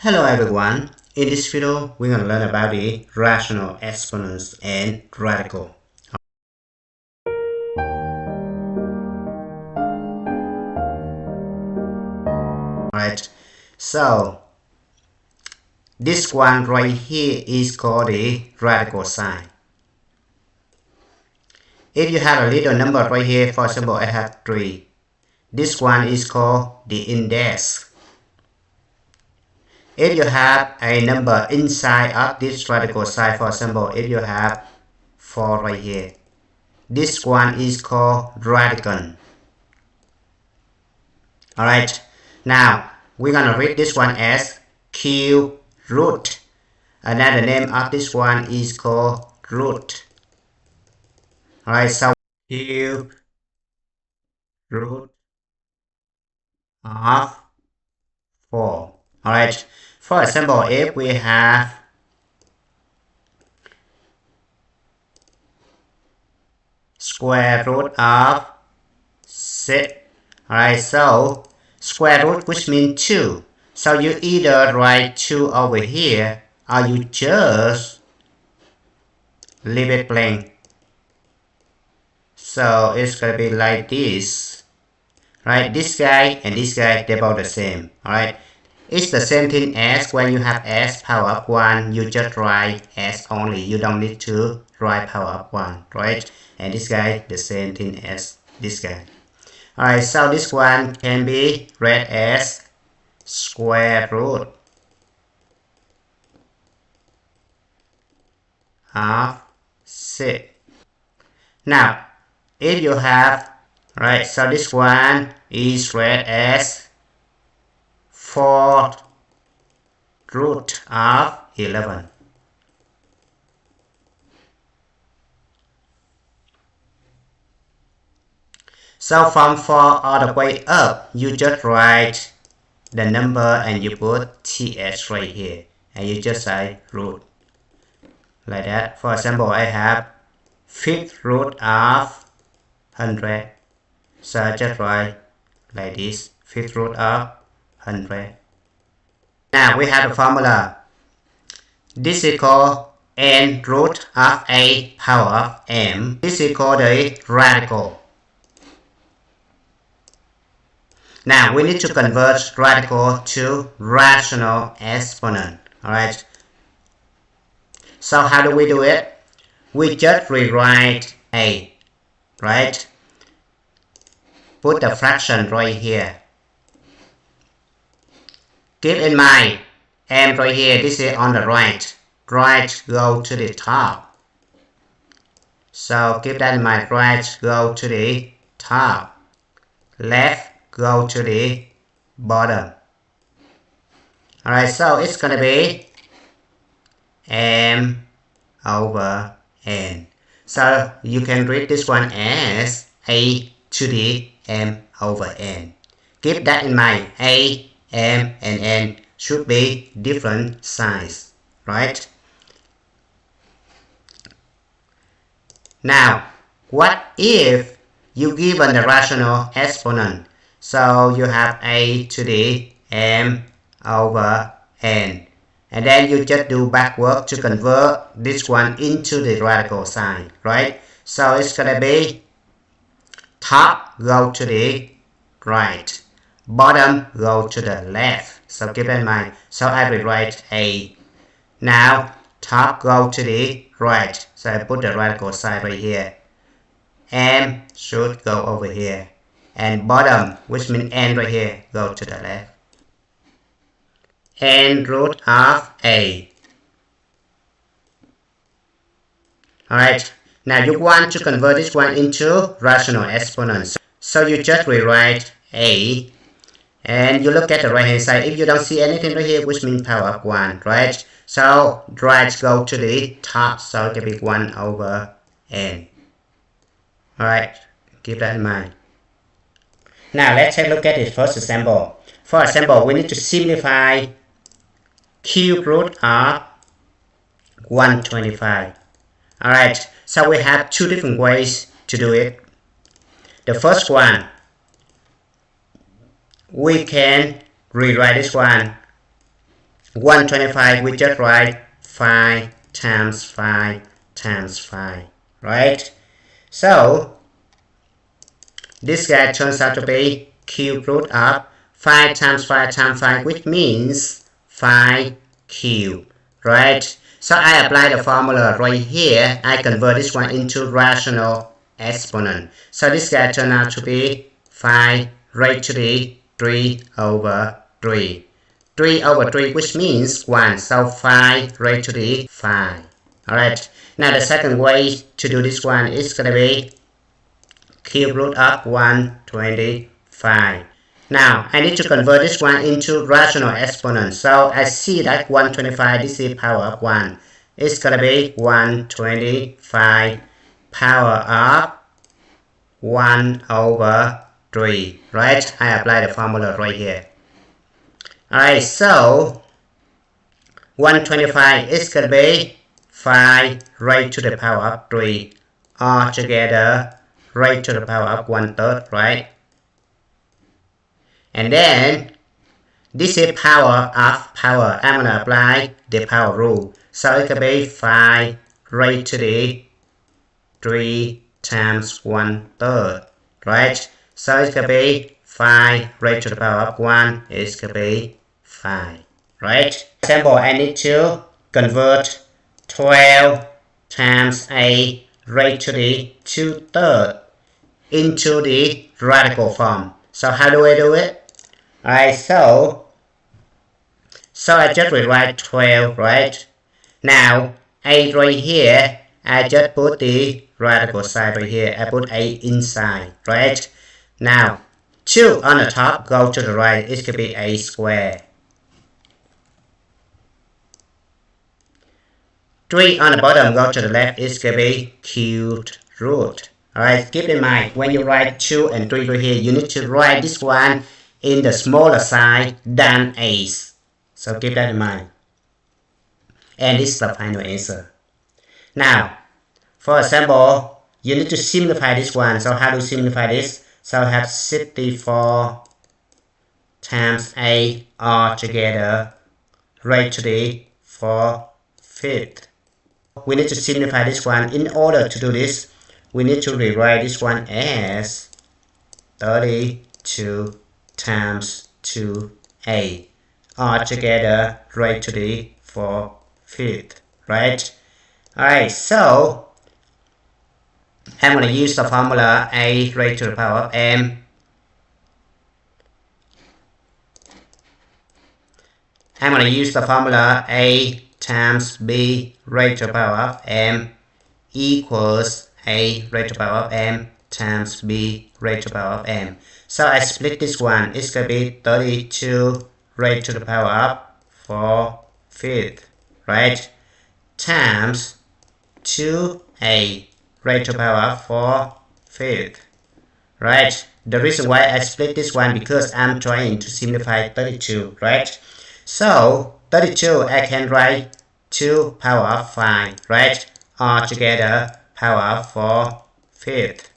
Hello everyone, in this video we're going to learn about the rational exponents and radical. Alright, so this one right here is called the radical sign. If you have a little number right here, for example I have 3, this one is called the index. If you have a number inside of this radical sign, for example, if you have 4 right here, this one is called radical. Alright, now we're gonna read this one as cube root. Another name of this one is called root. Alright, so cube root of 4. Alright, for example, if we have square root of 6, alright, so square root, which means 2. So you either write 2 over here or you just leave it blank. So it's gonna be like this. Right, this guy and this guy, they're both the same. Alright. It's the same thing as when you have s power of 1, you just write s only. You don't need to write power of 1, right? And this guy, the same thing as this guy. Alright, so this one can be read as square root of 6. Now, if you have, right, so this one is read as 4 root of 11. So from 4 all the way up, you just write the number and you put th right here, and you just say root like that. For example, I have 5th root of 100, so I just write like this, 5th root of 100. Now we have the formula. This is called n root of a power of m. This is called the radical. Now we need to convert radical to rational exponent. Alright. So how do we do it? We just rewrite a, right? Put the fraction right here. Keep in mind, m right here, this is on the right. Right go to the top. So keep that in mind, right go to the top. Left go to the bottom. Alright, so it's gonna be m over n. So you can read this one as a to the m over n. Keep that in mind, a, m, and n should be different size, right? Now, what if you given the rational exponent? So you have a to the m over n. And then you just do backward to convert this one into the radical sign, right? So it's gonna be top go to the right, bottom go to the left. So keep in mind. So I will write a. Now top go to the right. So I put the radical sign right here. M should go over here. And bottom, which means n right here, go to the left. N root of a. Alright, now you want to convert this one into rational exponents. So you just rewrite a, and you look at the right hand side. If you don't see anything right here, which means power of 1, right? So right go to the top, so it can be 1 over n. Alright, keep that in mind. Now let's take a look at the first example. For example, we need to simplify cube root of 125. Alright, so we have two different ways to do it. The first one, we can rewrite this one 125, we just write 5 times 5 times 5, right? So this guy turns out to be cube root of 5 times 5 times 5, which means 5 cube, right? So I apply the formula right here. I convert this one into rational exponent. So this guy turns out to be 5 raised to the 3 over 3. 3 over 3, which means 1. So 5 raised to the 5. Alright. Now the second way to do this one is going to be cube root of 125. Now I need to convert this one into rational exponent. So I see that 125, this is power of 1. It's going to be 125 power of 1 over 3. Right? I apply the formula right here. Alright, so 125 is going to be 5 raised to the power of 3 all together raised to the power of 1/3, right? And then this is power of power. I'm going to apply the power rule. So it can be 5 raised to the 3 times 1/3, right? So it can be 5 raised to the power of 1. It can be 5, right? For example, I need to convert 12 times a raised to the 2/3 into the radical form. So how do I do it? Alright, so I just rewrite 12, right? Now 8 right here, I just put the radical side right here. I put 8 inside, right? Now 2 on the top go to the right. It could be a square. 3 on the bottom go to the left. It could be cubed root. Alright, keep in mind when you write 2 and 3 right here, you need to write this one in the smaller side than 8. So keep that in mind. And this is the final answer. Now, for example, you need to simplify this one. So how to simplify this? So I have 64 times 8 all together raised to the 4/5. We need to simplify this one. In order to do this, we need to rewrite this one as 32 times 2a all together raised to the 4/5, right? Alright, so I'm going to use the formula a raised to the power of m. I'm going to use the formula a times b raised to the power of m equals a raised to the power of m times b raised to the power of m. So I split this one. It's going to be 32 raised to the power of 4/5, right? Times 2a raised to the power of 4/5, right? The reason why I split this one because I'm trying to simplify 32, right? So 32 I can write 2 power of 5, right? All together power of 4/5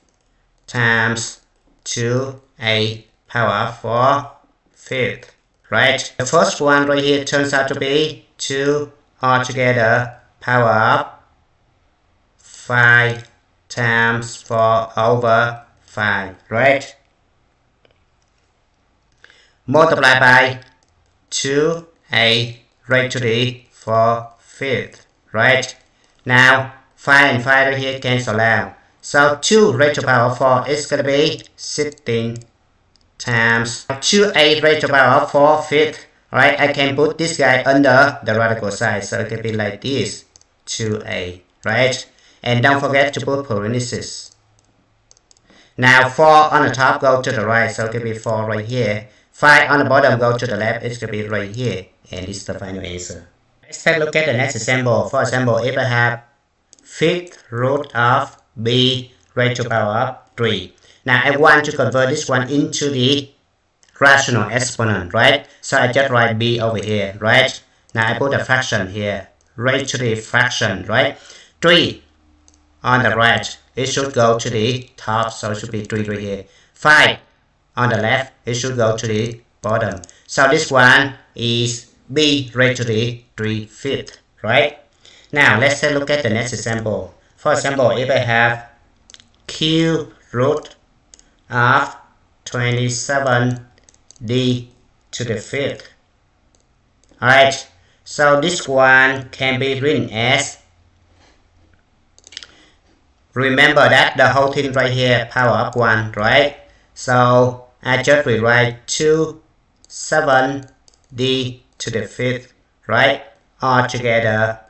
times 2a power of 4/5, right? The first one right here turns out to be 2 all together power of 5 times 4 over 5, right? Multiply by 2a raised to the 4/5, right? Now 5 and 5 right here cancel out. So 2 raised to the power of 4 is going to be 16 times 2a raised to the power of 4/5. Alright, I can put this guy under the radical side. So it can be like this, 2a, right? And don't forget to put parentheses. Now 4 on the top go to the right, so it can be 4 right here. 5 on the bottom go to the left, it's going to be right here. And this is the final answer. Let's take a look at the next example. For example, if I have 5th root of b raised to the power of 3. Now I want to convert this one into the rational exponent, right? So I just write b over here, right? Now I put a fraction here, raised to the fraction, right? 3 on the right, it should go to the top, so it should be 3 right here. 5 on the left, it should go to the bottom. So this one is b raised to the 3/5, right? Now let's take a look at the next example. For example, if I have cube root of 27d to the 5th. Alright, so this one can be written as, remember that the whole thing right here, power of 1, right? So I just rewrite 27d to the 5th, right? All together.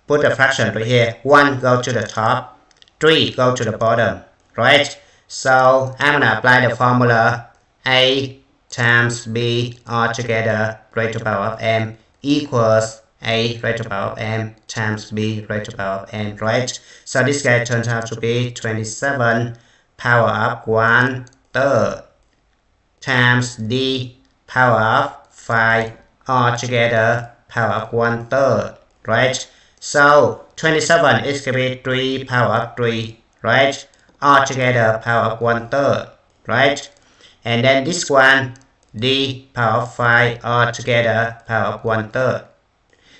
Put a fraction right here. 1 go to the top, 3 go to the bottom, right? So I'm gonna apply the formula a times b all together raised to the power of m equals a raised to the power of m times b raised to the power of n, right? So this guy turns out to be 27 power of 1/3 times d power of 5 all together power of 1/3, right? So 27 is going to be 3 power of 3, right? All together power of 1/3, right? And then this one, d power of 5 all together power of 1/3.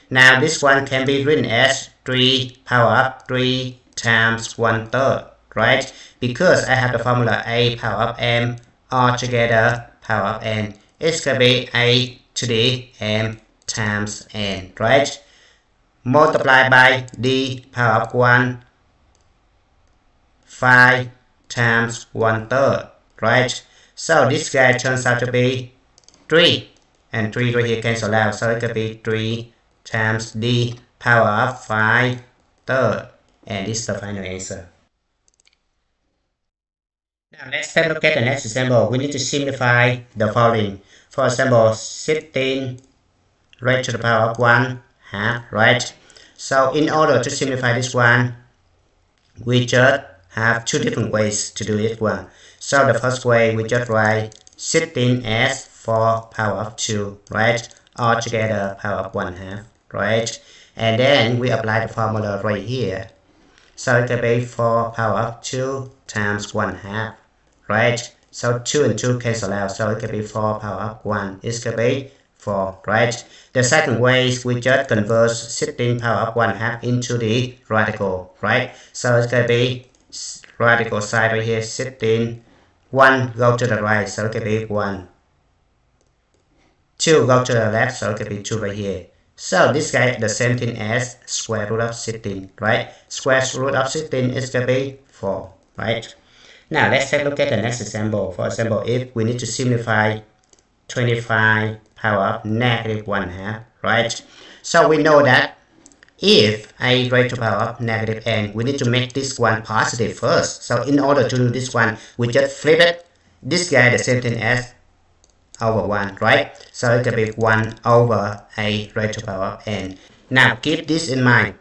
Now this one can be written as 3 power of 3 times 1/3, right? Because I have the formula a power of m all together power of n. It's going to be a to the m times n, right? Multiplied by d power of 1, 5 times 1/3, right? So this guy turns out to be 3, and 3 right here cancel out, so it could be 3 times d power of 5/3, and this is the final answer. Now let's take a look at the next example. We need to simplify the following. For example, 16 raised to the power of 1/2, right? So in order to simplify this one, we just have two different ways to do it one. So the first way, we just write 16 as 4 power of 2, right? All together power of 1/2, right? And then we apply the formula right here. So it can be 4 power of 2 times 1/2, right? So 2 and 2 cancel out, so it can be 4 power of 1. It's going to be 4, right? The second way is we just convert 16 power of 1/2 into the radical, right? So it's going to be radical side right here, 16, 1 go to the right, so it can be 1. 2 go to the left, so it can be 2 right here. So this guy the same thing as square root of 16, right? Square root of 16 is going to be 4, right? Now let's take a look at the next example. For example, if we need to simplify 25 power of negative 1/2, right? So we know that if a raised to the power of negative n, we need to make this one positive first. So in order to do this one, we just flip it. This guy the same thing as over 1, right? So it can be 1 over a raised to the power of n. Now keep this in mind.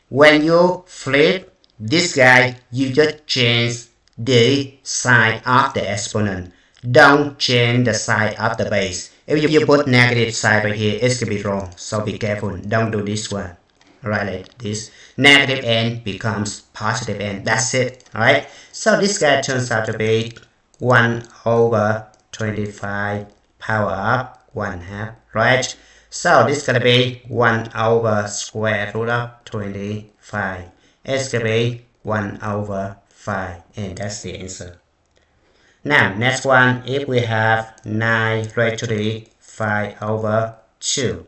When you flip this guy, you just change the sign of the exponent. Don't change the sign of the base. If you put negative sign right here, it's going to be wrong. So be careful. Don't do this one. Right like this. Negative n becomes positive n. That's it. Alright. So this guy turns out to be 1 over 25 power of 1/2. Right. So this is going to be 1 over square root of 25. It's going to be 1 over 5. And that's the answer. Now, next one, if we have 9 raised to the 5 over 2.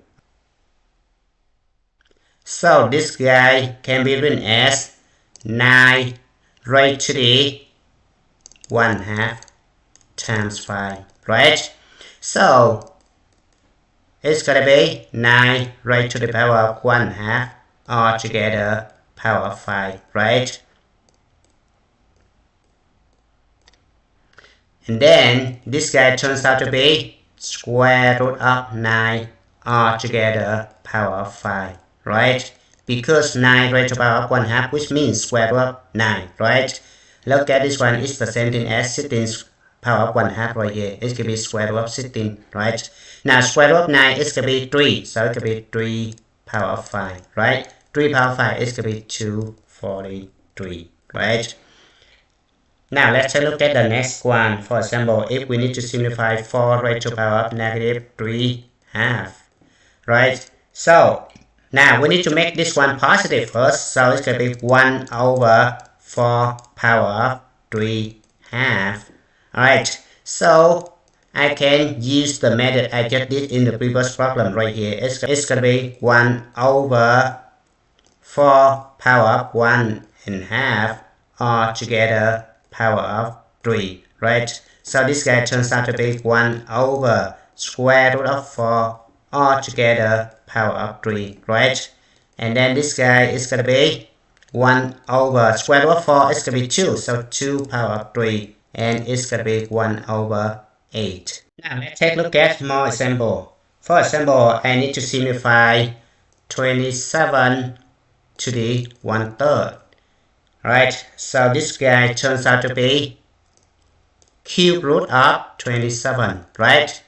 So this guy can be written as 9 raised to the 1/2 times 5, right? So it's going to be 9 raised to the power of 1/2 all together power of 5, right? And then this guy turns out to be square root of 9 all together power of 5, right? Because 9 raised to the power of 1/2, which means square root of 9, right? Look at this one, it's the same thing as 16 power of 1/2 right here. It's going to be square root of 16, right? Now square root of 9 is going to be 3, so it could be 3 power of 5, right? 3 power of 5 is going to be 243, right? Now let's take a look at the next one. For example, if we need to simplify 4 raised to the power of negative 3 half, right? So now we need to make this one positive first, so it's going to be 1 over 4 power of 3 half. Alright, so I can use the method I just did in the previous problem right here. It's going to be 1 over 4 power of 1 and half, all together power of 3, right? So this guy turns out to be 1 over square root of 4 all together power of 3, right? And then this guy is going to be 1 over square root of 4 is going to be 2, so 2 power of 3, and it's going to be 1 over 8. Now let's take a look at more example. For example, I need to simplify 27 to the 1/3. Right, so this guy turns out to be cube root of 27, right?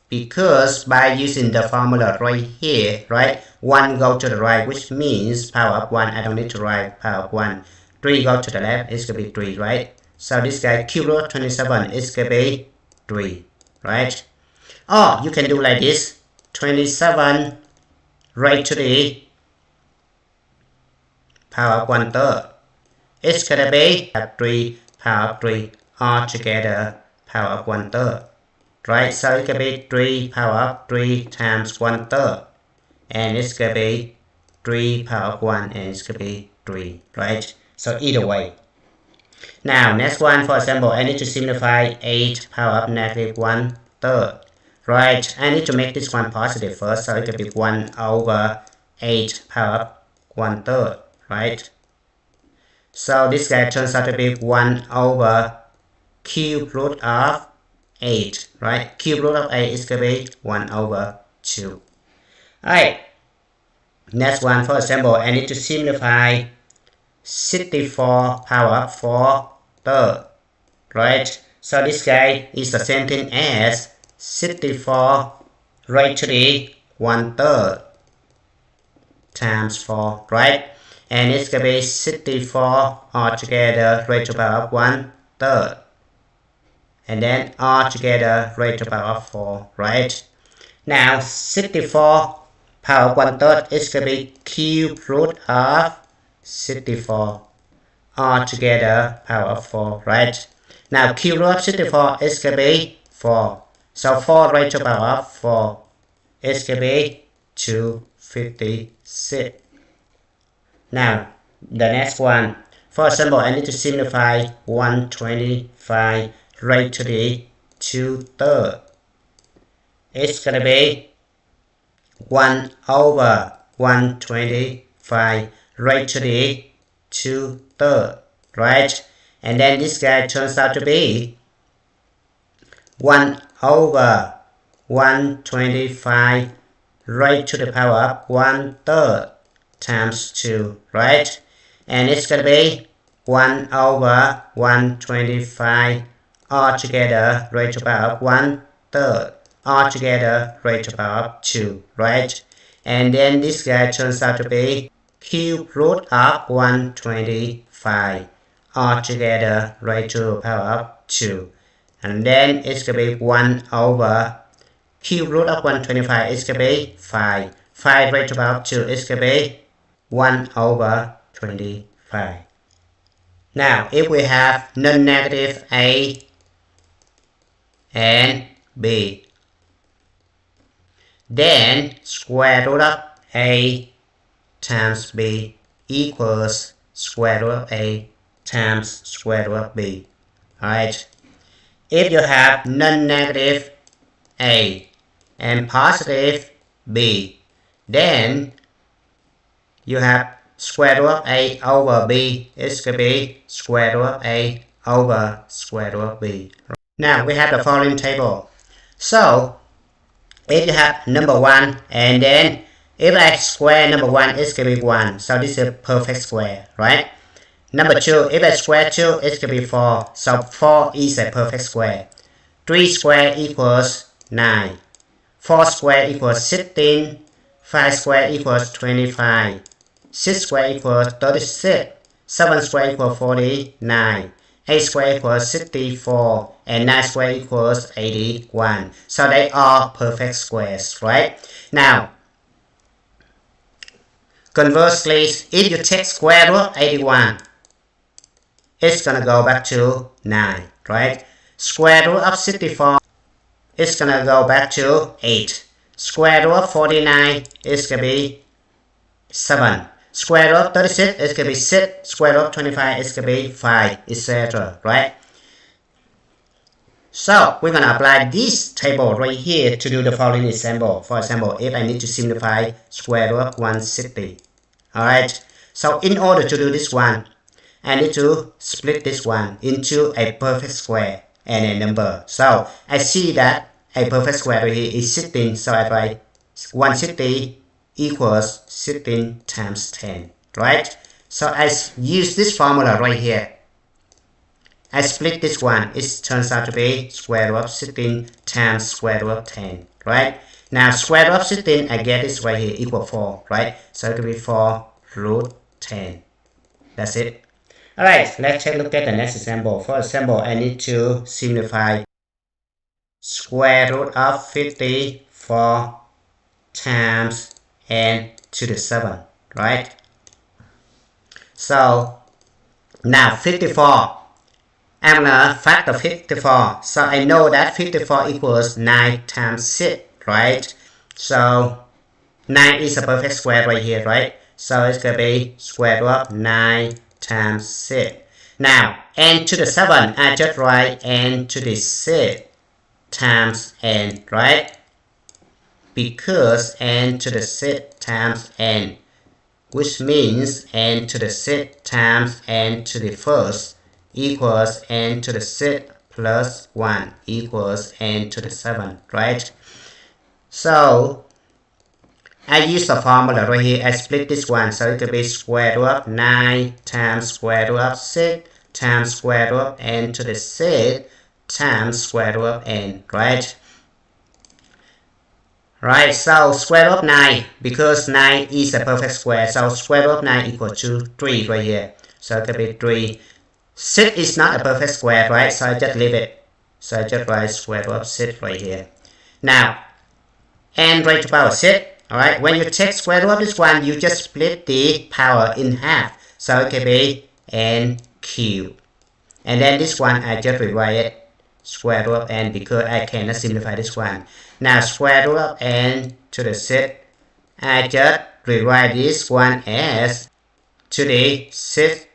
Because by using the formula right here, right, 1 go to the right, which means power of 1, I don't need to write power of 1. 3 go to the left, it's going to be 3, right? So this guy cube root of 27 is going to be 3, right? Or you can do like this, 27 raised to the power of 1/3. It's going to be 3 power of 3 all together power of 1/3, right? So it can be 3 power of 3 times 1/3, and it's going to be 3 power of 1, and it's going to be 3, right? So either way. Now next one, for example, I need to simplify 8 power of negative 1/3, right? I need to make this one positive first, so it can be 1 over 8 power of 1/3, right? So this guy turns out to be 1 over cube root of 8, right? Cube root of 8 is going to be 1 over 2. Alright, next one, for example, I need to simplify 64 power of 4/3, right? So this guy is the same thing as 64 raised to the 1/3 times 4, right? And it's going to be 64 all together raised to the power of 1/3. And then all together raised to the power of 4, right? Now 64 power of 1/3 is going to be cube root of 64 all together power of 4, right? Now cube root of 64 is going to be 4. So 4 raised to the power of 4 is going to be 256. Now, the next one. For example, I need to simplify 125 raised to the 2/3. It's going to be 1 over 125 raised to the 2/3, right? And then this guy turns out to be 1 over 125 raised to the power of 1/3 times 2, right? And it's going to be 1 over 125 all together raised to the power of 1/3 all together raised to the power of 2, right? And then this guy turns out to be cube root of 125 all together raised to the power of 2. And then it's going to be 1 over cube root of 125 is going to be 5. 5 raised to the power of 2 is going to be 1 over 25. Now, if we have non-negative a and b, then square root of a times b equals square root of a times square root of b. Alright, if you have non-negative a and positive b, then you have square root of a over b is going to be square root of a over square root of b. Now we have the following table. So if you have number 1, and then if I square number 1, it's going to be 1. So this is a perfect square, right? Number 2, if I square 2, it's going to be 4. So 4 is a perfect square. 3 square equals 9. 4 square equals 16. 5 square equals 25. 6 square equals 36. 7 square equals 49. 8 squared equals 64, and 9 squared equals 81. So they are perfect squares, right? Now, conversely, if you take square root of 81, it's gonna go back to 9, right? Square root of 64, it's gonna go back to 8. Square root of 49 is gonna be 7. Square root of 36 is gonna be 6. Square root of 25 is gonna be 5, etc. Right? So we're gonna apply this table right here to do the following example. For example, if I need to simplify square root of 160. Alright. So in order to do this one, I need to split this one into a perfect square and a number. So I see that a perfect square right here is 16. So I write 160 equals 16 times 10, right? So I use this formula right here. I split this one. It turns out to be square root of 16 times square root of 10, right? Now square root of 16, I get this right here, equal 4, right? So it will be 4 root 10. That's it. Alright, let's take a look at the next example. For example, I need to simplify square root of 54 times n to the 7, right? So now 54, I'm gonna factor 54. So I know that 54 equals 9 times 6, right? So 9 is a perfect square right here, right? So it's gonna be square root of 9 times 6. Now n to the 7, I just write n to the 6 times n, right? Because n to the 6 times n, which means n to the 6 times n to the first equals n to the 6 plus 1 equals n to the 7, right? So I use the formula right here. I split this one, so it will be square root of 9 times square root of 6 times square root of n to the 6 times square root of n, right? Right, so square root of 9, because 9 is a perfect square, so square root of 9 equals to 3 right here. So it could be 3. 6 is not a perfect square, right? So I just leave it. So I just write square root of 6 right here. Now, n raised to the power 6. Alright, when you take square root of this one, you just split the power in half. So it can be n cubed. And then this one, I just rewrite it square root of n because I cannot simplify this one. Now square root of n to the 6, I just rewrite this one as to the 6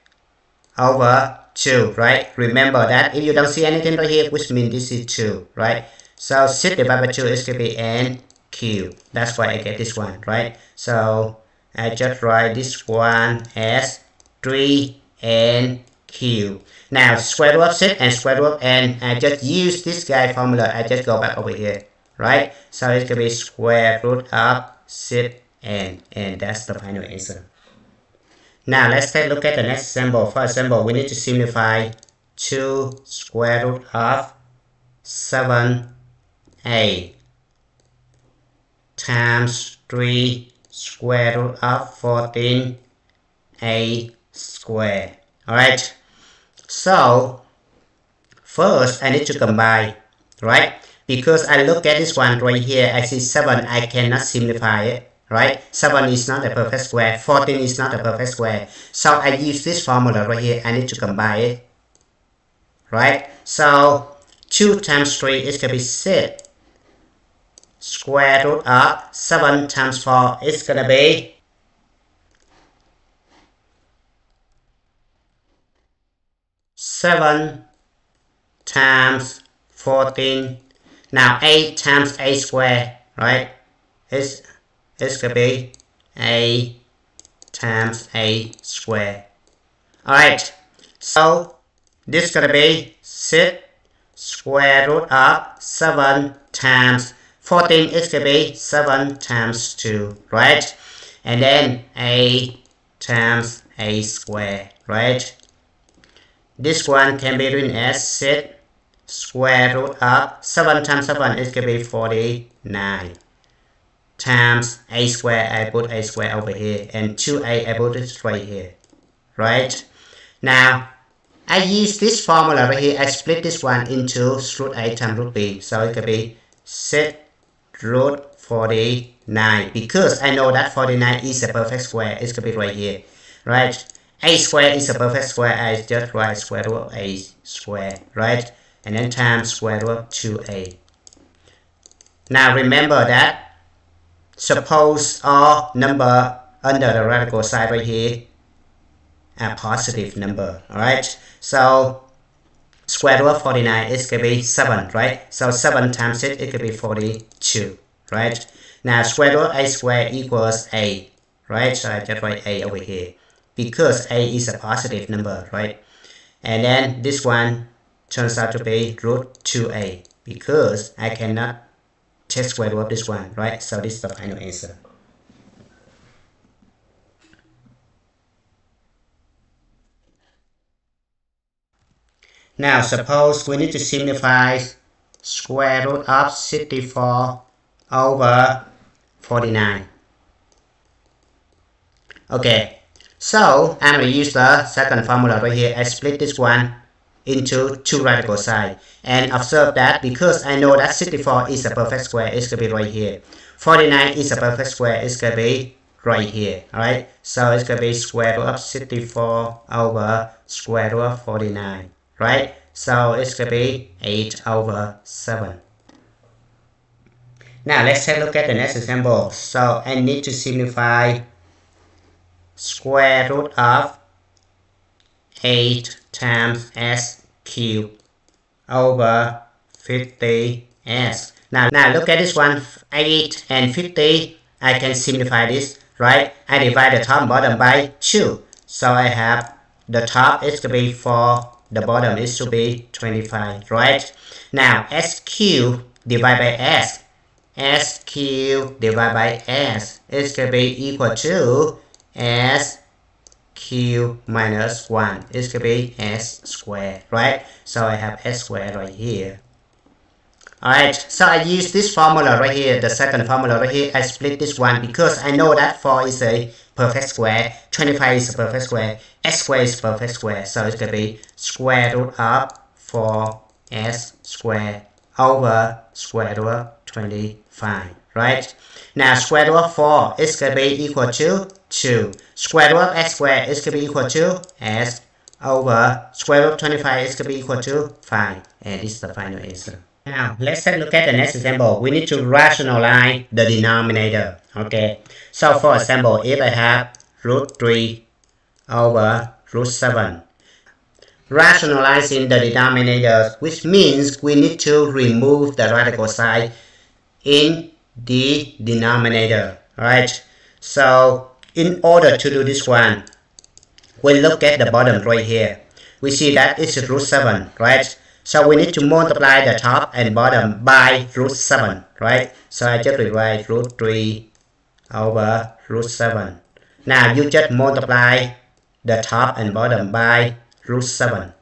over 2, right? Remember that if you don't see anything right here, which means this is 2, right? So 6 divided by 2 is going to be n cubed. That's why I get this one, right? So I just write this one as 3n cubed. Now square root of 6 and square root of n, I just use this guy formula. I just go back over here, right? So it's going to be square root of 6n, and that's the final answer. Now let's take a look at the next example. For example, we need to simplify 2 square root of 7a times 3 square root of 14a squared. Alright, so first I need to combine, right? Because I look at this one right here, I see 7, I cannot simplify it. Right? 7 is not a perfect square, 14 is not a perfect square. So I use this formula right here, I need to combine it. Right? So 2 times 3 is going to be 6. Square root of 7 times 4 is going to be 7 times 14. Now 8 times a squared, right? It's going to be a times a squared. Alright, so this is going to be 6 square root of 7 times 14 is going to be 7 times 2, right? And then a times a squared, right? This one can be written as 6 square root of 7 times 7 is going to be 49. Times a square, I put a square over here, and 2a, I put it right here, right? Now, I use this formula right here. I split this one into root a times root b. So it could be set root 49 because I know that 49 is a perfect square. It could be right here, right? A square is a perfect square. I just write square root of a square, right? And then times square root of 2a. Now remember that suppose all number under the radical side right here a positive number, alright? So square root of 49 is going to be 7, right? So 7 times it could be 42, right? Now square root of a squared equals a, right? So I just write a over here because a is a positive number, right? And then this one turns out to be root 2a because I cannot take square root of this one, right? So this is the final answer. Now suppose we need to simplify square root of 64 over 49. Okay, so I'm going to use the second formula right here. I split this one into two radical sides. And observe that because I know that 64 is a perfect square, it's going to be right here. 49 is a perfect square, it's going to be right here. Alright, so it's going to be square root of 64 over square root of 49. Right? So it's going to be 8 over 7. Now let's take a look at the next example. So I need to simplify square root of 8 times s cubed over 50s. Now look at this one, 8 and 50. I can simplify this, right? I divide the top and bottom by 2. So I have the top is going to be 4. The bottom is to be 25, right? Now, s cubed divided by s cubed divided by s is going to be equal to s cubed minus 1. It's going to be s squared, right? So I have s squared right here. Alright, so I use this formula right here, the second formula right here. I split this one because I know that 4 is a perfect square, 25 is a perfect square, s squared is a perfect square. So it's going to be square root of 4s squared over square root of 25, right? Now square root of 4 is going to be equal to 2. Square root of s squared is going to be equal to s over square root of 25 is going to be equal to 5. And this is the final answer. Now, let's take a look at the next example. We need to rationalize the denominator. Okay, so for example, if I have root 3 over root 7, rationalizing the denominator, which means we need to remove the radical sign in the denominator. Alright, so in order to do this one, we look at the bottom right here. We see that it's root 7, right? So we need to multiply the top and bottom by root 7, right? So I just rewrite root 3 over root 7. Now you just multiply the top and bottom by root 7.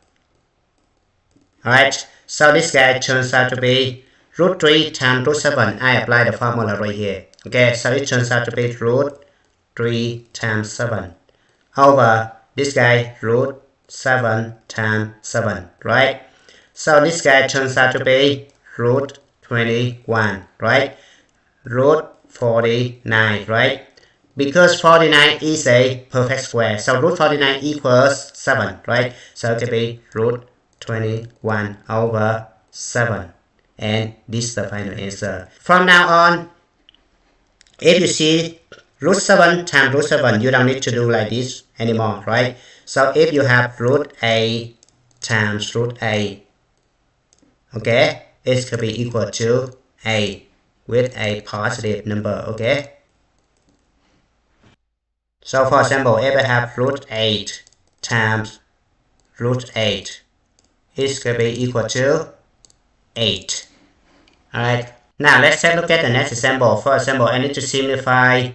Alright, so this guy turns out to be root 3 times root 7. I apply the formula right here. Okay, so it turns out to be root 3 times 7 over this guy root 7 times 7, right? So this guy turns out to be root 21, right? Root 49, right? Because 49 is a perfect square. So root 49 equals 7, right? So it could be root 21 over 7. And this is the final answer. From now on, if you see root 7 times root 7, you don't need to do like this anymore, right? So if you have root a times root a, okay, it's going to be equal to a with a positive number, okay? So for example, if I have root 8 times root 8, it's going to be equal to 8. Alright, now let's take a look at the next example. For example, I need to simplify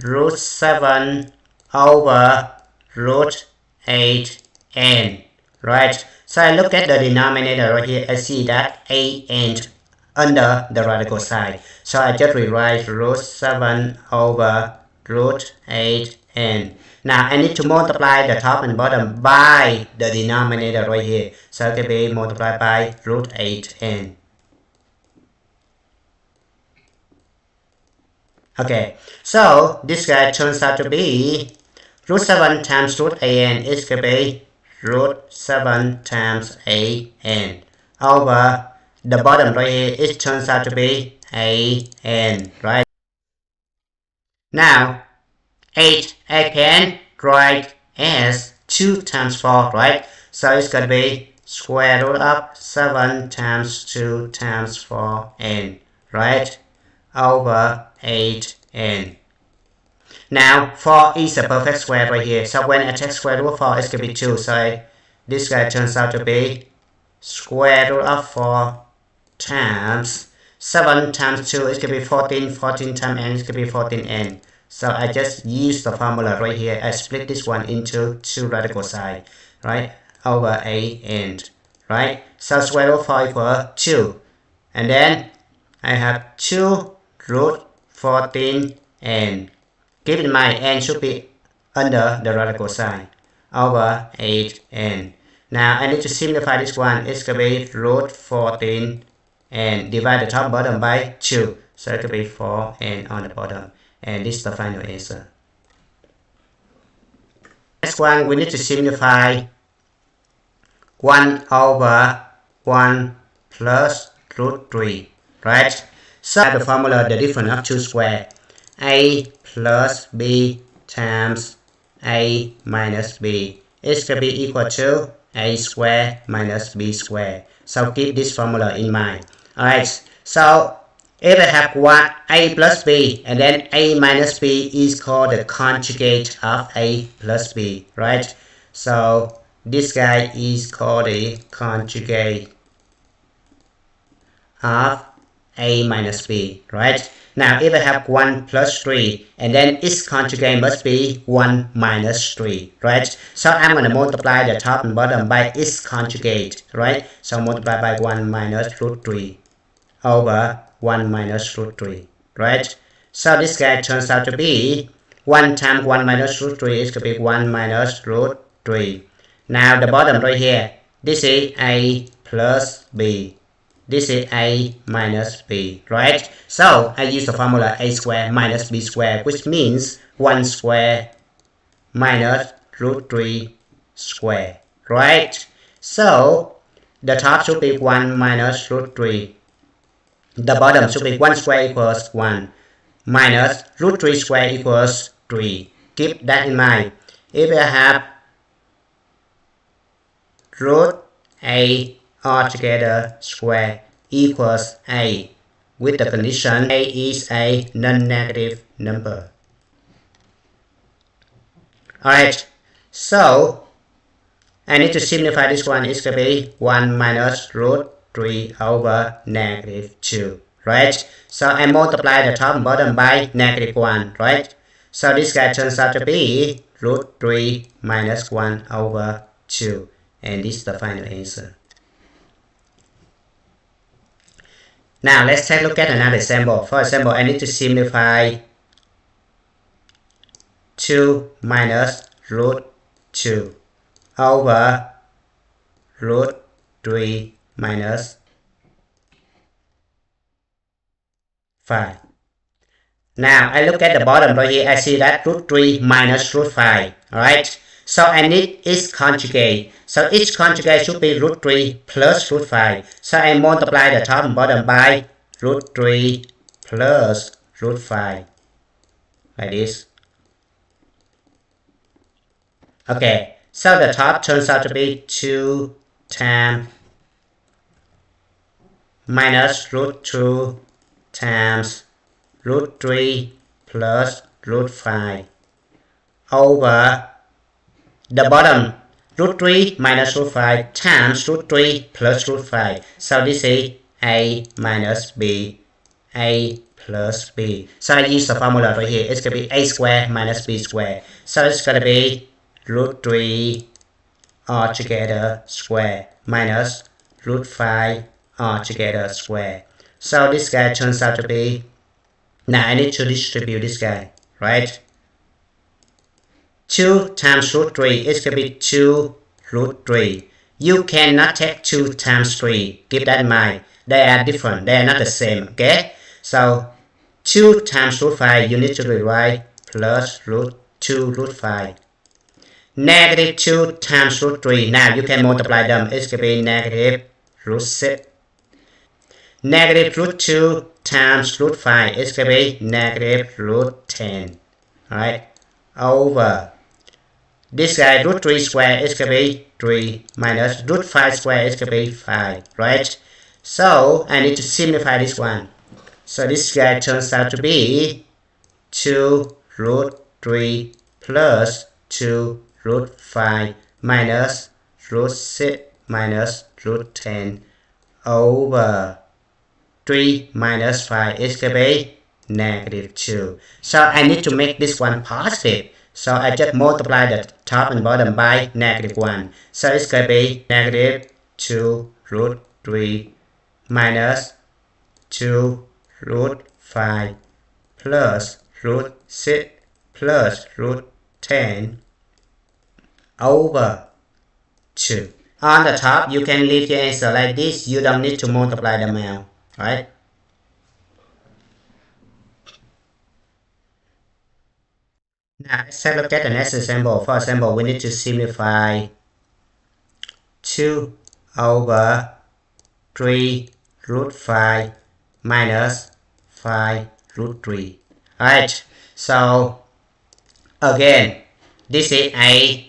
root 7 over root 8n, right? So I look at the denominator right here, I see that a n under the radical sign. So I just rewrite root 7 over root 8 n. Now I need to multiply the top and bottom by the denominator right here. So it can be multiplied by root 8n. Okay, so this guy turns out to be root 7 times root an is going to be root 7 times an over the bottom right here. It turns out to be an, right? Now 8 I can write as 2 times 4, right? So it's going to be square root of 7 times 2 times 4n, right? Over 8n. Now 4 is a perfect square right here. So when I take square root of 4, it's going to be 2. So this guy turns out to be square root of 4 times 7 times 2 is going to be 14. 14 times n is going to be 14n. So I just use the formula right here. I split this one into 2 radical sides, right? Over an, right? So square root of 4 equals 2. And then I have 2 root 14n. Keep in mind, n should be under the radical sign, over 8n. Now I need to simplify this one. It's going to be root 14 and divide the top bottom by 2. So it could be 4n on the bottom. And this is the final answer. Next one, we need to simplify 1 over 1 plus root 3, right? So the formula, the difference of 2 squared. A plus b times a minus b is going to be equal to a squared minus b squared. So keep this formula in mind. Alright, so if I have one a plus b and then a minus b is called the conjugate of a plus b, right? So this guy is called the conjugate of a minus b, right? Now if I have 1 plus 3 and then its conjugate must be 1 minus 3, right? So I'm going to multiply the top and bottom by its conjugate, right? So multiply by 1 minus root 3 over 1 minus root 3, right? So this guy turns out to be 1 times 1 minus root 3 is going to be 1 minus root 3. Now the bottom right here, this is a plus b. This is a minus b, right? So I use the formula a squared minus b squared, which means 1 squared minus root 3 squared, right? So the top should be 1 minus root 3. The bottom should be 1 square equals 1 minus root 3 square equals 3. Keep that in mind. If I have root a altogether square equals a with the condition a is a non-negative number. Alright, so I need to simplify this one. It's going to be 1 minus root 3 over negative 2, right? So I multiply the top and bottom by negative 1, right? So this guy turns out to be root 3 minus 1 over 2. And this is the final answer. Now let's take a look at another example. For example, I need to simplify 2 minus root 2 over root 3 minus 5. Now I look at the bottom right here. I see that root 3 minus root 5. Alright. So I need its conjugate. So each conjugate should be root 3 plus root 5. So I multiply the top and bottom by root 3 plus root 5. Like this. Okay. So the top turns out to be 2 times minus root 2 times root 3 plus root 5 over the bottom root 3 minus root 5 times root 3 plus root 5. So this is a minus b, a plus b. So I use the formula right here. It's going to be a squared minus b squared. So it's going to be root 3 altogether square minus root 5 altogether square. So this guy turns out to be, now I need to distribute this guy, right? 2 times root 3 is going to be 2 root 3. You cannot take 2 times 3. Keep that in mind. They are different. They are not the same. Okay? So 2 times root 5, you need to rewrite plus root 2 root 5. Negative 2 times root 3. Now you can multiply them. It's going to be negative root 6. Negative root 2 times root 5 is going to be negative root 10. Alright? Over. This guy root 3 square is going to be 3 minus root 5 square is going to be 5. Right? So I need to simplify this one. So this guy turns out to be 2 root 3 plus 2 root 5 minus root 6 minus root 10 over 3 minus 5 is going to be negative 2. So I need to make this one positive. So I just multiply the top and bottom by negative 1. So it's going to be negative 2 root 3 minus 2 root 5 plus root 6 plus root 10 over 2. On the top, you can leave your answer like this. You don't need to multiply them out. Right? Now let's take a look at the next example. For example, we need to simplify 2 over 3 root 5 minus 5 root 3. Alright, so again, this is A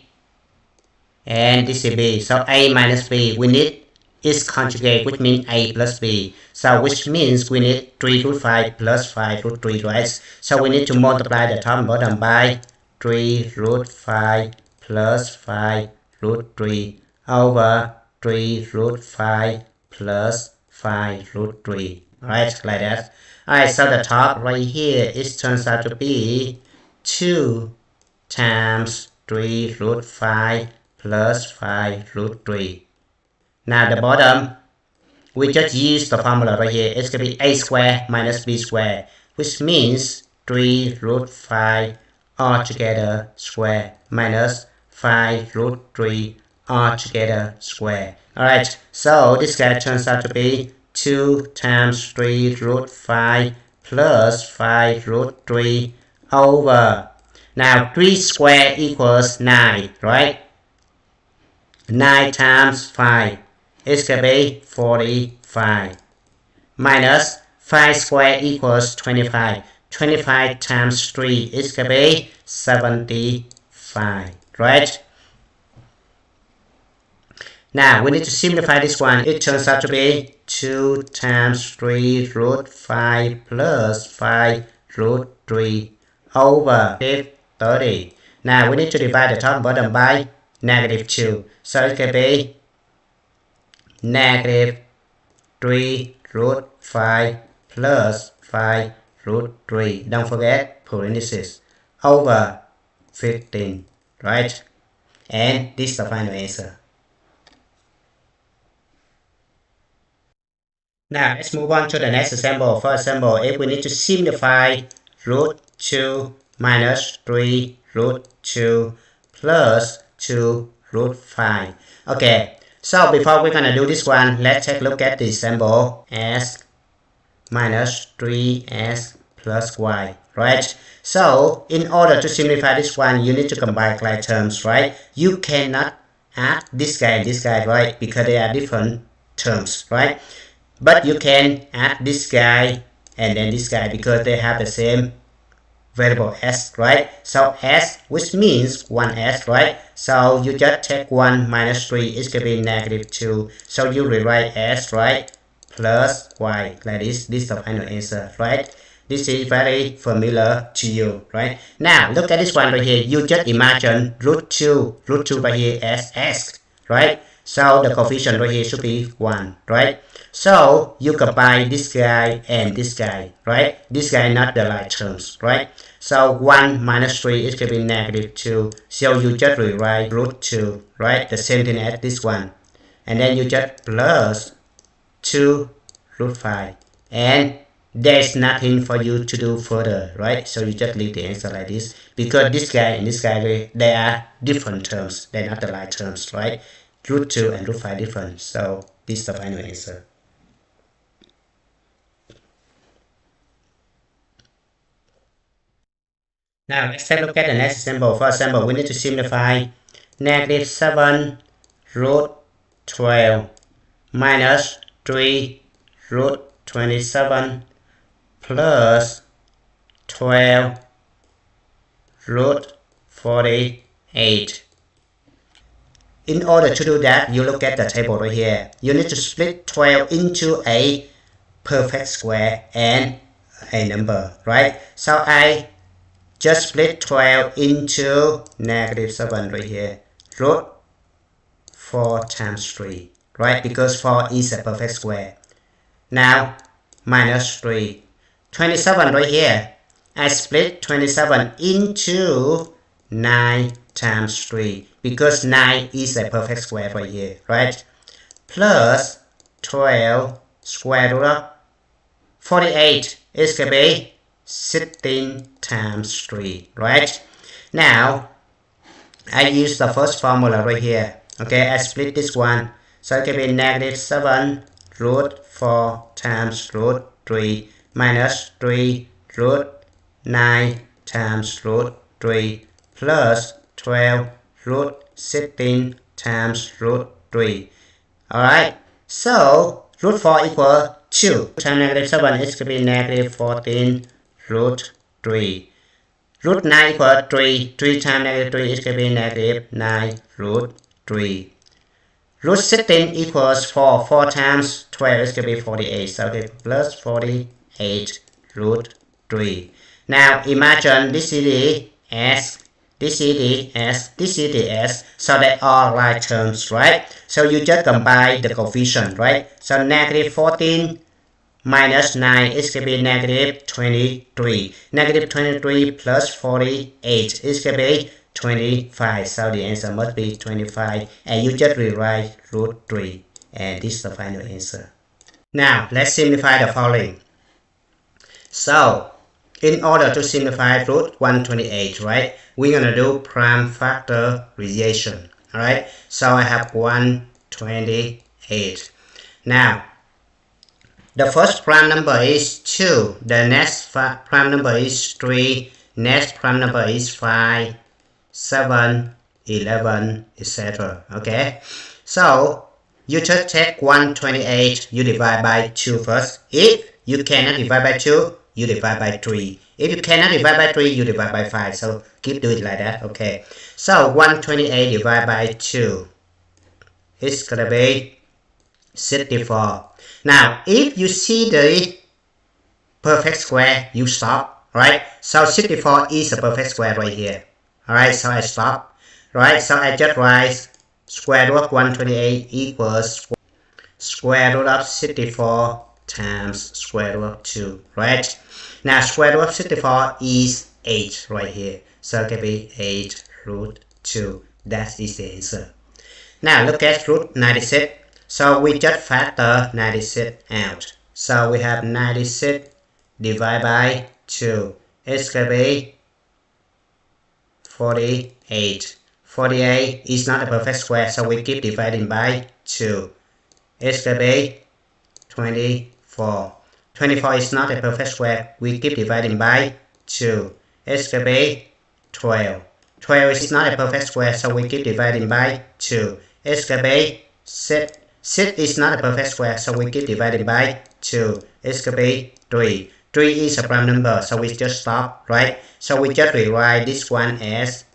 and this is B. So A minus B, we need is conjugate, which means A plus B. So which means we need 3 root 5 plus 5 root 3, right? So we need to multiply the top and bottom by 3 root 5 plus 5 root 3 over 3 root 5 plus 5 root 3. Right, like that. Alright, so the top right here, it turns out to be 2 times 3 root 5 plus 5 root 3. Now the bottom, we just use the formula right here. It's going to be a squared minus b squared, which means 3 root 5 altogether square minus 5 root 3 altogether square. Alright, so this guy turns out to be 2 times 3 root 5 plus 5 root 3 over. Now 3 squared equals 9, right? 9 times 5 is going to be 45 minus 5 squared equals 25. 25 times 3 is going to be 75, right? Now we need to simplify this one. It turns out to be 2 times 3 root 5 plus 5 root 3 over 30. Now we need to divide the top and bottom by negative 2. So it can be negative 3 root 5 plus 5 root 3. Don't forget parentheses over 15, right? And this is the final answer. Now let's move on to the next example. For example, if we need to simplify root 2 minus 3 root 2 plus 2 root 5. Okay, so before we're gonna do this one, let's take a look at the example s minus 3s plus y, right? So in order to simplify this one, you need to combine like terms, right? You cannot add this guy and this guy, right? Because they are different terms, right? But you can add this guy and then this guy because they have the same variable s, right? So s, which means 1s, right? So you just take 1 minus 3, it's going to be negative 2. So you rewrite s, right? Plus y, like this. This is the final answer, right? This is very familiar to you, right? Now look at this one right here. You just imagine root 2 right here as s, right? So the coefficient right here should be 1, right? So you combine this guy and this guy, right? This guy not the like terms, right? So 1 minus 3 is going to be negative 2. So you just rewrite root 2, right? The same thing as this one. And then you just plus 2 root 5. And there's nothing for you to do further, right? So you just leave the answer like this, because this guy and this guy, they are different terms, they're not the like terms, right? Root 2 and root 5 different, so this is the final answer. Now let's take a look at the next example. For example, we need to simplify negative 7 root 12 minus 3 root 27 plus 12 root 48. In order to do that, you look at the table right here. You need to split 12 into a perfect square and a number, right? So I just split 12 into negative 7 right here. Root 4 times 3, right? Because 4 is a perfect square. Now, minus 3. 27 right here. I split 27 into 9 times 3, because 9 is a perfect square right here, right? Plus 12 square root of 48 is going to be 16 times 3, right? Now, I use the first formula right here. Okay, I split this one. So it can be negative 7 root 4 times root 3 minus 3 root 9 times root 3 plus 12 root 16 times root 3. Alright, so root 4 equals 2 times negative 7 is going to be negative 14 root 3. Root 9 equals 3. 3 times negative 3 is going to be negative 9 root 3. Root 16 equals 4. 4 times 12 is going to be 48. So okay, plus 48 root 3. Now imagine this is the S, this is the S, this is the S. So they are like terms, right? So you just combine the coefficient, right? So negative 14 minus 9 is going to be negative 23. Negative 23 plus 48 is going to be 25. So the answer must be 25. And you just rewrite root 3. And this is the final answer. Now, let's simplify the following. So, in order to simplify root 128, right, we're going to do prime factorization. Alright, so I have 128. Now, the first prime number is 2, the next prime number is 3, next prime number is 5, 7, 11, etc. Okay, so you just take 128, you divide by 2 first. If you cannot divide by 2, you divide by 3. If you cannot divide by 3, you divide by 5. So keep doing it like that. Okay, so 128 divided by 2 is gonna be 64. Now, if you see the perfect square, you stop, right? So 64 is a perfect square right here. Alright, so I stop. Right, so I just write square root of 128 equals square root of 64 times square root of 2, right? Now, square root of 64 is 8 right here. So it can be 8 root 2. That is the answer. Now, look at root 96. So we just factor 96 out. So we have 96 divided by 2. It's going to be 48. 48 is not a perfect square, so we keep dividing by 2. It's going to be 24. 24 is not a perfect square. We keep dividing by 2. It's going to be 12. 12 is not a perfect square, so we keep dividing by 2. It's going to be 6. 6 is not a perfect square, so we keep dividing by 2. It's going to be 3. 3 is a prime number, so we just stop, right? So we just rewrite this one as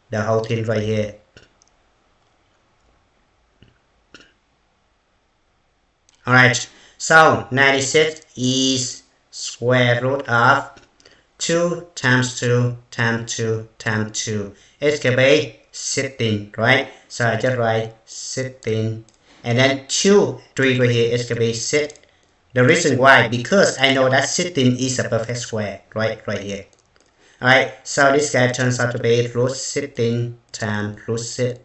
the whole thing right here. Alright, so 96 is square root of 2 times 2 times 2 times 2. It's going to be 16, right? So I just write 16. And then 2, 3 right here is going to be 6. The reason why, because I know that 16 is a perfect square, right here. Alright, so this guy turns out to be root 16 times root 6.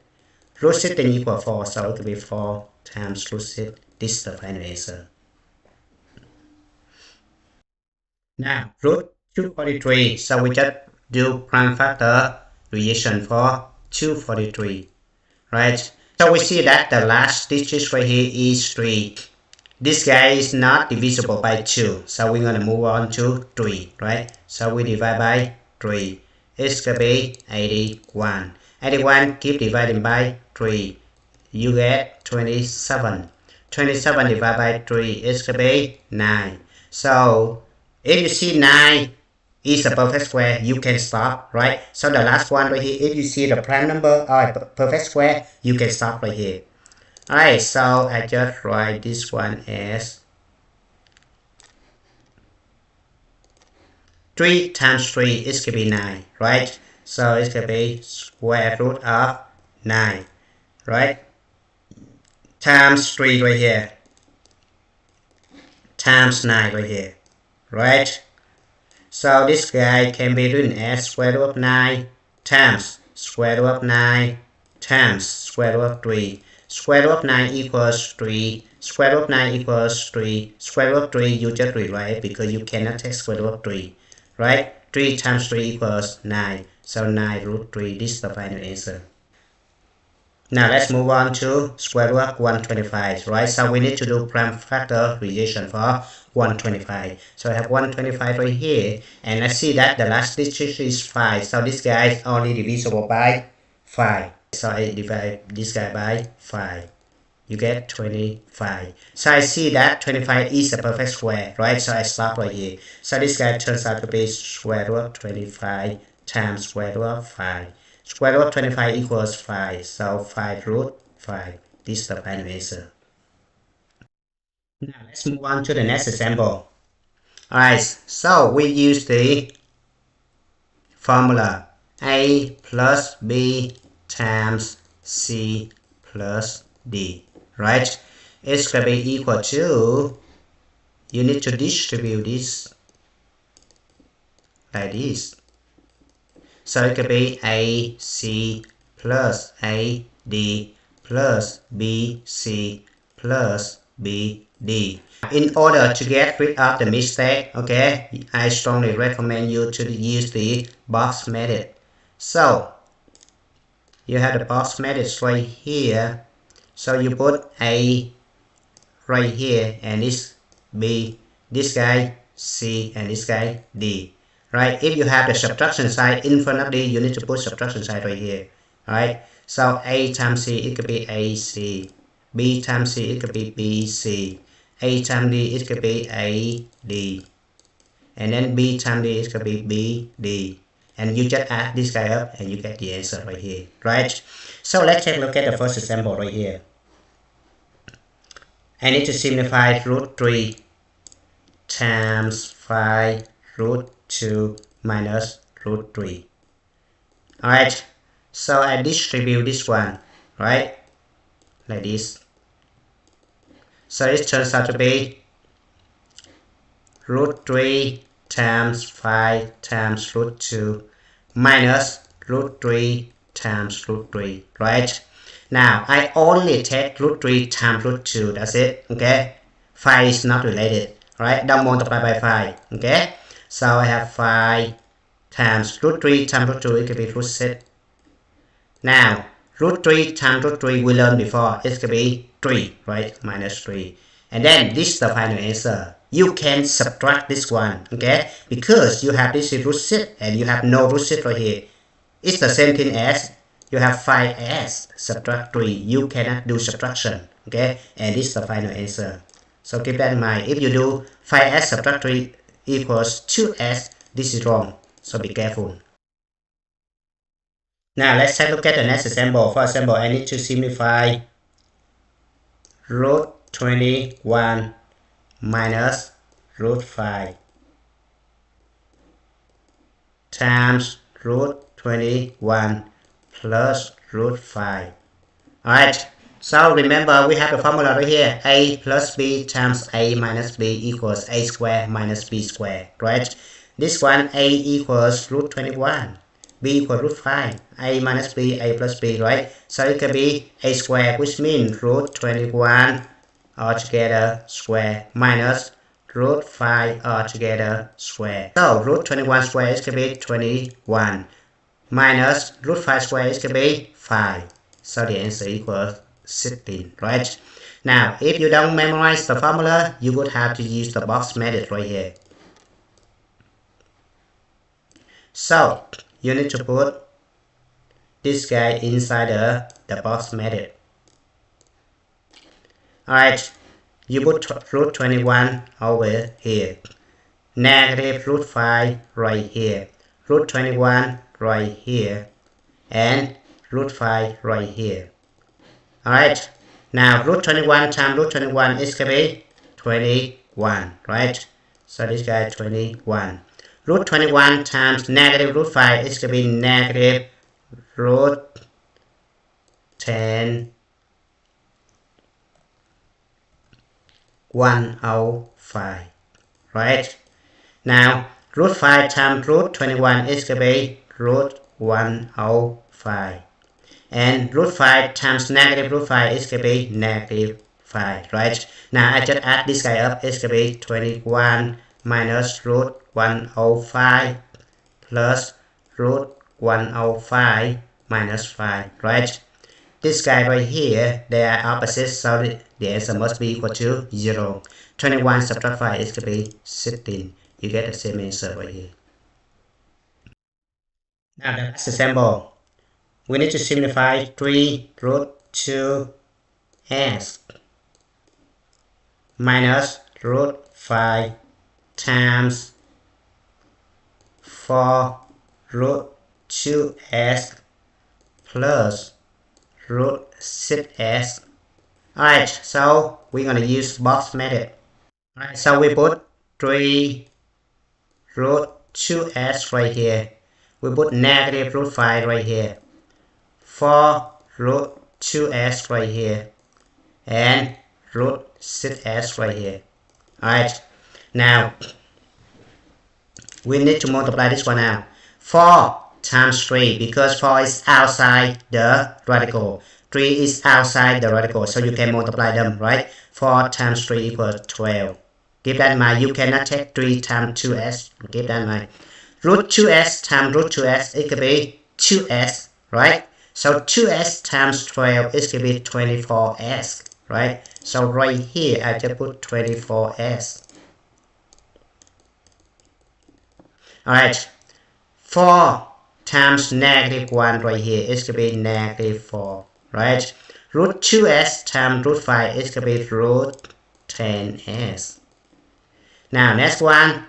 Root 16 equals 4, so it will be 4 times root 6. This is the final answer. Now, root 243. So we just do prime factor reaction for 243. Right? So we see that the last digit right here is 3. This guy is not divisible by 2. So we're going to move on to 3. Right? So we divide by 3. It's going to be 81. 81 keep dividing by 3. You get 27. 27 divided by 3 is going to be 9. So if you see 9 is a perfect square, you can stop, right? So the last one right here, if you see the prime number or a perfect square, you can stop right here. Alright, so I just write this one as 3 times 3 is going to be 9, right? So it's going to be square root of 9, right? Times 3 right here, times 9 right here, right? So this guy can be written as square root of 9 times square root of 9 times square root of 3. Square root of 9 equals 3. Square root of 9 equals 3. Square root of 3 you just rewrite because you cannot take square root of 3. Right? 3 times 3 equals 9. So 9 root 3. This is the final answer. Now let's move on to square root of 125, right? So we need to do prime factor reaction for 125. So I have 125 right here, and I see that the last digit is 5. So this guy is only divisible by 5. So I divide this guy by 5. You get 25. So I see that 25 is a perfect square, right? So I stop right here. So this guy turns out to be square root of 25 times square root of 5. Square root of 25 equals 5, so 5 root 5. This is the final answer. Now let's move on to the next example. Alright, so we use the formula A plus B times C plus D, right? It's going to be equal to, you need to distribute this like this. So it could be AC plus AD plus BC plus BD. In order to get rid of the mistake, okay, I strongly recommend you to use the box method. So you have the box method right here. So you put A right here, and this B, this guy C, and this guy D. Right? If you have the subtraction sign in front of D, you need to put subtraction sign right here. Right? So A times C, it could be AC. B times C, it could be BC. A times D, it could be AD. And then B times D, it could be BD. And you just add this guy up and you get the answer right here. Right? So let's take a look at the first example right here. I need to simplify root 3 times 5 root 2 minus root 3. Alright, so I distribute this one, right? Like this. So it turns out to be root 3 times 5 times root 2 minus root 3 times root 3, right? Now, I only take root 3 times root 2, that's it, okay? 5 is not related, right? Don't multiply by 5, okay? So I have 5 times root 3 times root 2, it could be root 6. Now, root 3 times root 3 we learned before, it could be 3, right? Minus 3. And then this is the final answer. You can subtract this one, okay? Because you have this root 6 and you have no root 6 right here. It's the same thing as you have 5s subtract 3. You cannot do subtraction, okay? And this is the final answer. So keep that in mind. If you do 5s subtract 3 equals 2s, this is wrong. So be careful. Now let's take a look at the next example. For example, I need to simplify root 21 minus root 5 times root 21 plus root 5. Alright, so remember we have the formula right here. A plus B times A minus B equals A squared minus B squared, right? This one A equals root 21. B equals root 5. A minus B, A plus B, right? So it can be A squared, which means root 21 altogether square minus root 5 altogether square. So root 21 square is going to be 21 minus root 5 square is going to be 5. So the answer equals 16, right? Now, if you don't memorize the formula, you would have to use the box method right here. So you need to put this guy inside the box method. Alright, you put root 21 over here. Negative root 5 right here. Root 21 right here. And root 5 right here. Alright, now root 21 times root 21 is going to be 21, right? So this guy is 21. Root 21 times negative root 5 is going to be negative root 10 105, right? Now root 5 times root 21 is going to be root 105. And root 5 times negative root 5 is going to be negative 5, right? Now I just add this guy up, it's going to be 21 minus root 105 plus root 105 minus 5, right? This guy right here, they are opposites, so the answer must be equal to 0. 21 subtract 5 is going to be 16. You get the same answer right here. Now the last example. We need to simplify 3 root 2s minus root 5 times 4 root 2s plus root 6s. Alright, so we're going to use box method. Alright, so we put 3 root 2s right here. We put negative root 5 right here. 4 root 2s right here. And root 6s right here. Alright, now we need to multiply this one out. 4 times 3, because 4 is outside the radical. 3 is outside the radical, so you can multiply them, right? 4 times 3 equals 12. Keep that in mind, you cannot take 3 times 2s. Keep that in mind. Root 2s times root 2s, it could be 2s, right? So 2s times 12 is going to be 24s, right? So right here, I just put 24s. Alright, 4 times negative 1 right here is going to be negative 4, right? Root 2s times root 5 is going to be root 10s. Now, next one,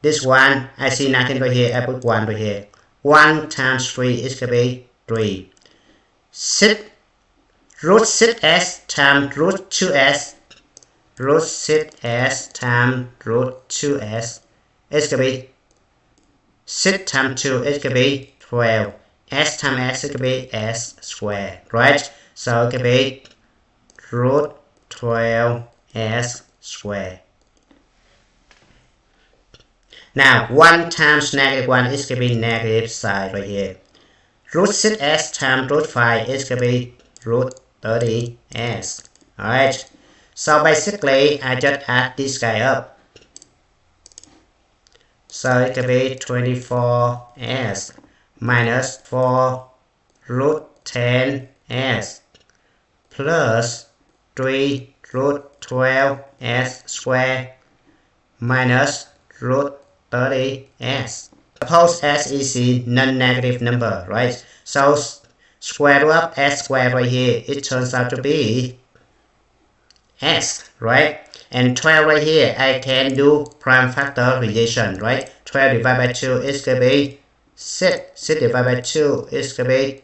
this one, I see nothing right here, I put 1 right here. 1 times 3 is going to be 3. Root 6s times root 2s, root 6s times root 2s is going to be 6 times 2 is going to be 12. S times s is going to be s squared, right? So it could be root 12s squared. Now 1 times negative 1 is going to be negative side right here. Root 6s times root 5 is going to be root 30s. Alright, so basically I just add this guy up. So it could be 24s minus 4 root 10s plus 3 root 12s squared minus root 30s. Suppose s is a non-negative number, right? So square root of s squared right here, it turns out to be s, right? And 12 right here, I can do prime factorization, right? 12 divided by 2 is going to be 6. 6 divided by 2 is going to be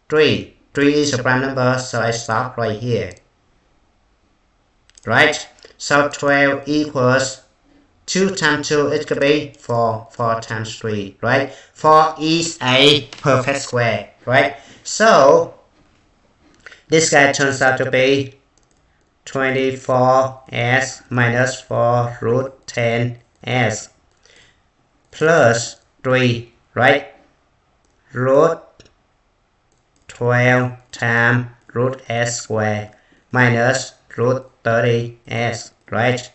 3. 3 is a prime number, so I stop right here. Right? So 12 equals 2 times 2 is going to be 4. 4 times 3, right? 4 is a perfect square, right? So this guy turns out to be 24s minus 4 root 10s plus 3, right? Root 12 times root s squared minus root 30s, right?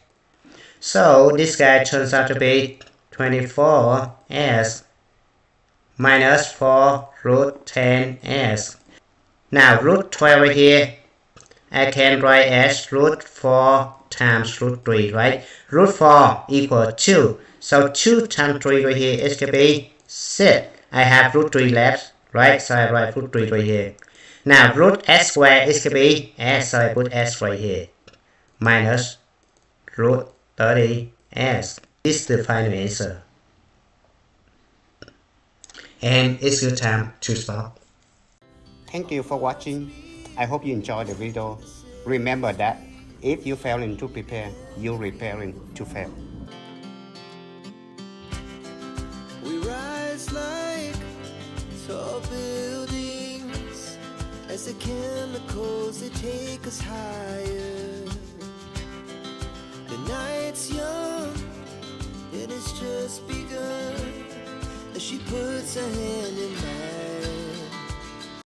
So this guy turns out to be 24s minus 4 root 10s. Now root 12 right here, I can write as root 4 times root 3, right? Root 4 equals 2. So 2 times 3 right here is going to be 6. I have root 3 left, right? So I write root 3 right here. Now root s squared is going to be s, so I put s right here. Minus root 30s. This is the final answer. And it's your time to stop. Thank you for watching. I hope you enjoyed the video. Remember that if you failing to prepare, you're preparing to fail. We rise like tall buildings as the chemicals, they take us higher. The night's young and it's just begun as she puts her hand